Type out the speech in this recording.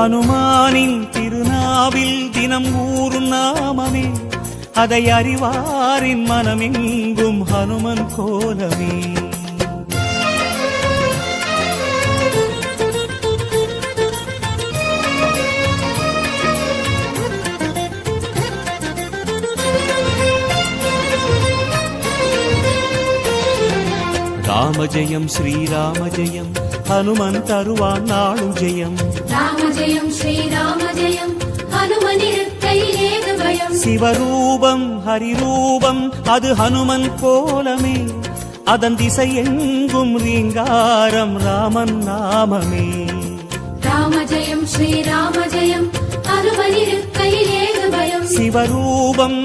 ஹனுமானின் திருநாவில் தினம் ஊறும் நாமமே, அதை அறிவாரின் மனமெங்கும் ஹனுமன் கோலமே. ராம ஜெயம் ஸ்ரீராம ஜெயம், ஹனுமன் தருவான் நாளும் ஜெயம். ராம ஜெயம் ஸ்ரீராம ஜெயம், ஹனுமன் இருக்கையில் ஏது பயம். சிவரூபம் ஹரிரூபம் அது ஹனுமன் கோலமே, அதன் திசை எங்கும் ரீங்காரம் ராமன் நாமமே. ராம ஜெயம் ஸ்ரீராம ஜெயம், ஹனுமன் இருக்கையில் ஏது பயம். சிவரூபம்